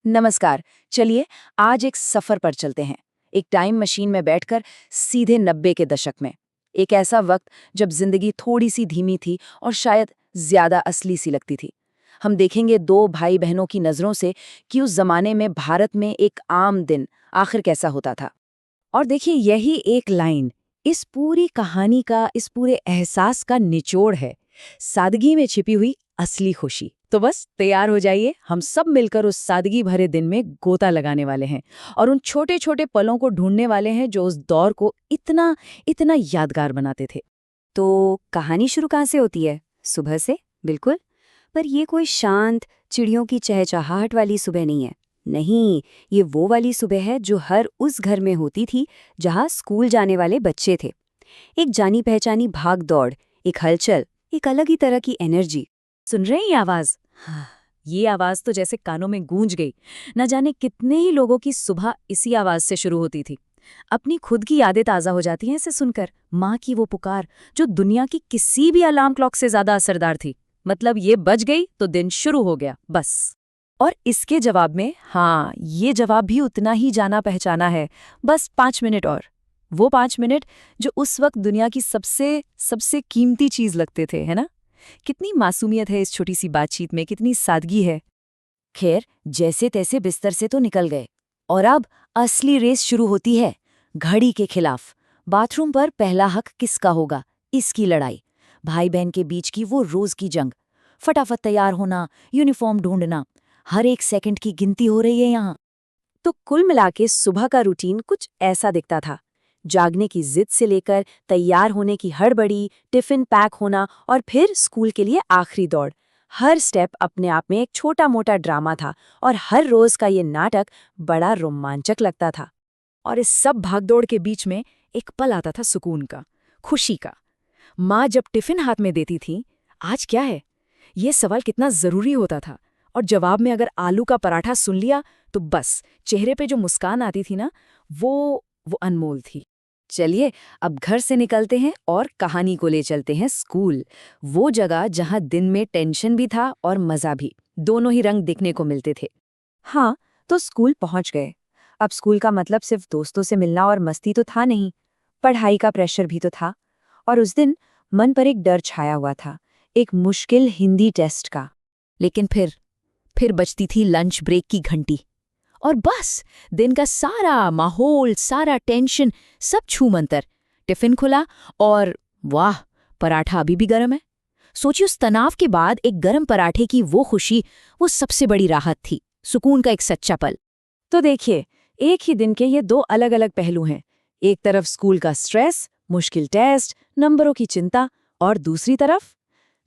नमस्कार। चलिए आज एक सफर पर चलते हैं। एक टाइम मशीन में बैठकर सीधे 90 के दशक में। एक ऐसा वक्त जब जिंदगी थोड़ी सी धीमी थी और शायद ज्यादा असली सी लगती थी। हम देखेंगे दो भाई बहनों की नजरों से कि उस जमाने में भारत में एक आम दिन आखिर कैसा होता था। और देखिए यही एक लाइन इस पूरी कहानी का, इस पूरे एहसास का निचोड़ है। सादगी में छिपी हुई असली खुशी। तो बस तैयार हो जाइए, हम सब मिलकर उस सादगी भरे दिन में गोता लगाने वाले हैं और उन छोटे छोटे पलों को ढूंढने वाले हैं जो उस दौर को इतना इतना यादगार बनाते थे। तो कहानी शुरू कहाँ से होती है? सुबह से, बिल्कुल। पर ये कोई शांत चिड़ियों की चहचहाहट वाली सुबह नहीं है। नहीं, ये वो वाली सुबह है जो हर उस घर में होती थी जहाँ स्कूल जाने वाले बच्चे थे। एक जानी पहचानी भाग दौड़, एक हलचल, एक अलग ही तरह की एनर्जी। सुन रहे हैं ये आवाज? हाँ, ये आवाज तो जैसे कानों में गूंज गई। न जाने कितने ही लोगों की सुबह इसी आवाज से शुरू होती थी। अपनी खुद की यादें ताज़ा हो जाती हैं इसे सुनकर। माँ की वो पुकार जो दुनिया की किसी भी अलार्म क्लॉक से ज्यादा असरदार थी। मतलब ये बज गई तो दिन शुरू हो गया, बस। और इसके जवाब में, हाँ, ये जवाब भी उतना ही जाना पहचाना है। बस 5 मिनट और। वो 5 मिनट जो उस वक्त दुनिया की सबसे सबसे कीमती चीज लगते थे, है ना? कितनी मासूमियत है इस छोटी सी बातचीत में, कितनी सादगी है। खैर, जैसे तैसे बिस्तर से तो निकल गए और अब असली रेस शुरू होती है। घड़ी के खिलाफ बाथरूम पर पहला हक किसका होगा, इसकी लड़ाई। भाई बहन के बीच की वो रोज की जंग। फटाफट तैयार होना, यूनिफॉर्म ढूंढना, हर एक सेकंड की गिनती हो रही है यहाँ। तो कुल मिला के सुबह का रूटीन कुछ ऐसा दिखता था। जागने की जिद से लेकर तैयार होने की हड़बड़ी, टिफिन पैक होना और फिर स्कूल के लिए आखिरी दौड़। हर स्टेप अपने आप में एक छोटा मोटा ड्रामा था और हर रोज का ये नाटक बड़ा रोमांचक लगता था। और इस सब भागदौड़ के बीच में एक पल आता था सुकून का, खुशी का। माँ जब टिफिन हाथ में देती थी, आज क्या है, ये सवाल कितना जरूरी होता था। और जवाब में अगर आलू का पराठा सुन लिया तो बस चेहरे पे जो मुस्कान आती थी ना, वो अनमोल थी। चलिए अब घर से निकलते हैं और कहानी को ले चलते हैं स्कूल। वो जगह जहां दिन में टेंशन भी था और मजा भी, दोनों ही रंग दिखने को मिलते थे। हाँ, तो स्कूल पहुंच गए। अब स्कूल का मतलब सिर्फ दोस्तों से मिलना और मस्ती तो था नहीं, पढ़ाई का प्रेशर भी तो था। और उस दिन मन पर एक डर छाया हुआ था, एक मुश्किल हिंदी टेस्ट का। लेकिन फिर बजती थी लंच ब्रेक की घंटी और बस दिन का सारा माहौल, सारा टेंशन सब छूमंतर। टिफिन खुला और वाह, पराठा अभी भी गर्म है। सोचिए उस तनाव के बाद एक गर्म पराठे की वो खुशी, वो सबसे बड़ी राहत थी, सुकून का एक सच्चा पल। तो देखिए, एक ही दिन के ये दो अलग अलग पहलू हैं। एक तरफ स्कूल का स्ट्रेस, मुश्किल टेस्ट, नंबरों की चिंता, और दूसरी तरफ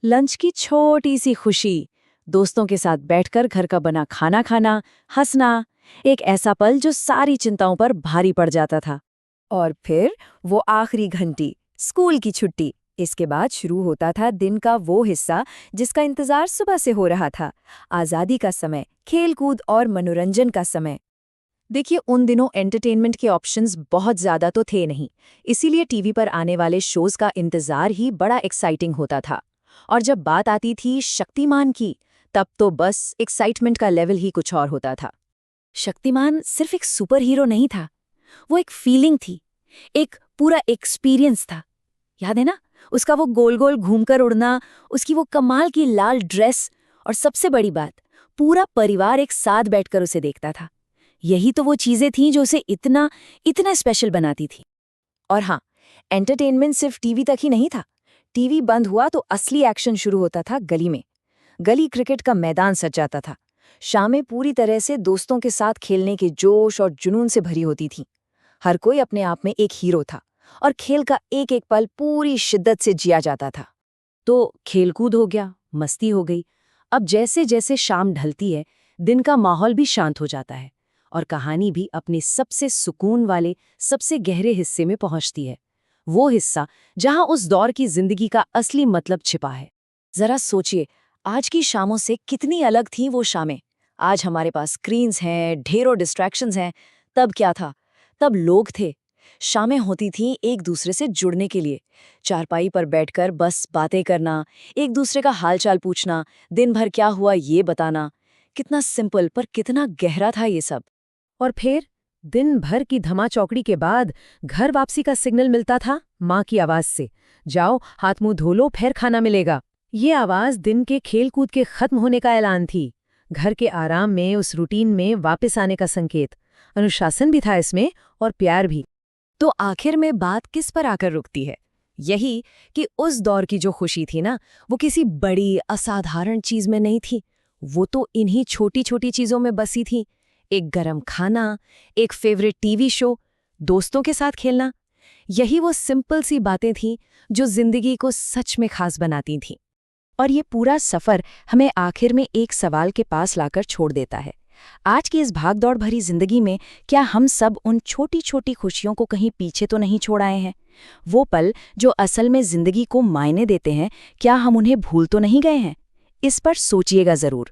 लंच की छोटी सी खुशी, दोस्तों के साथ बैठकर घर का बना खाना खाना, हंसना। एक ऐसा पल जो सारी चिंताओं पर भारी पड़ जाता था। और फिर वो आखिरी घंटी, स्कूल की छुट्टी। इसके बाद शुरू होता था दिन का वो हिस्सा जिसका इंतजार सुबह से हो रहा था। आज़ादी का समय, खेलकूद और मनोरंजन का समय। देखिए उन दिनों एंटरटेनमेंट के ऑप्शंस बहुत ज़्यादा तो थे नहीं, इसीलिए टीवी पर आने वाले शोज का इंतजार ही बड़ा एक्साइटिंग होता था। और जब बात आती थी शक्तिमान की, तब तो बस एक्साइटमेंट का लेवल ही कुछ और होता था। शक्तिमान सिर्फ एक सुपर हीरो नहीं था, वो एक फीलिंग थी, एक पूरा एक्सपीरियंस था। याद है ना, उसका वो गोल गोल घूमकर उड़ना, उसकी वो कमाल की लाल ड्रेस, और सबसे बड़ी बात, पूरा परिवार एक साथ बैठकर उसे देखता था। यही तो वो चीजें थीं जो उसे इतना इतना स्पेशल बनाती थी। और हाँ, एंटरटेनमेंट सिर्फ टीवी तक ही नहीं था। टीवी बंद हुआ तो असली एक्शन शुरू होता था गली में। गली क्रिकेट का मैदान सज जाता था। शामें पूरी तरह से दोस्तों के साथ खेलने के जोश और जुनून से भरी होती थीं। हर कोई अपने आप में एक हीरो था और खेल का एक एक पल पूरी शिद्दत से जिया जाता था। तो खेलकूद हो गया, मस्ती हो गई। अब जैसे जैसे शाम ढलती है, दिन का माहौल भी शांत हो जाता है और कहानी भी अपने सबसे सुकून वाले, सबसे गहरे हिस्से में पहुंचती है। वो हिस्सा जहां उस दौर की जिंदगी का असली मतलब छिपा है। जरा सोचिए, आज की शामों से कितनी अलग थीं वो शामें। आज हमारे पास स्क्रीन्स हैं, ढेरों डिस्ट्रैक्शंस हैं। तब क्या था? तब लोग थे। शामें होती थीं एक दूसरे से जुड़ने के लिए। चारपाई पर बैठकर बस बातें करना, एक दूसरे का हालचाल पूछना, दिन भर क्या हुआ ये बताना। कितना सिंपल पर कितना गहरा था ये सब। और फिर दिन भर की धमा चौकड़ी के बाद घर वापसी का सिग्नल मिलता था माँ की आवाज से, जाओ हाथ मुंह धो लो, फिर खाना मिलेगा। ये आवाज दिन के खेलकूद के खत्म होने का ऐलान थी, घर के आराम में, उस रूटीन में वापस आने का संकेत। अनुशासन भी था इसमें और प्यार भी। तो आखिर में बात किस पर आकर रुकती है? यही कि उस दौर की जो खुशी थी ना, वो किसी बड़ी असाधारण चीज में नहीं थी, वो तो इन्हीं छोटी छोटी चीजों में बसी थी। एक गरम खाना, एक फेवरेट टीवी शो, दोस्तों के साथ खेलना, यही वो सिंपल सी बातें थीं जो जिंदगी को सच में खास बनाती थीं। और ये पूरा सफर हमें आखिर में एक सवाल के पास लाकर छोड़ देता है। आज की इस भागदौड़ भरी जिंदगी में क्या हम सब उन छोटी छोटी खुशियों को कहीं पीछे तो नहीं छोड़ आए हैं? वो पल जो असल में जिंदगी को मायने देते हैं, क्या हम उन्हें भूल तो नहीं गए हैं? इस पर सोचिएगा जरूर।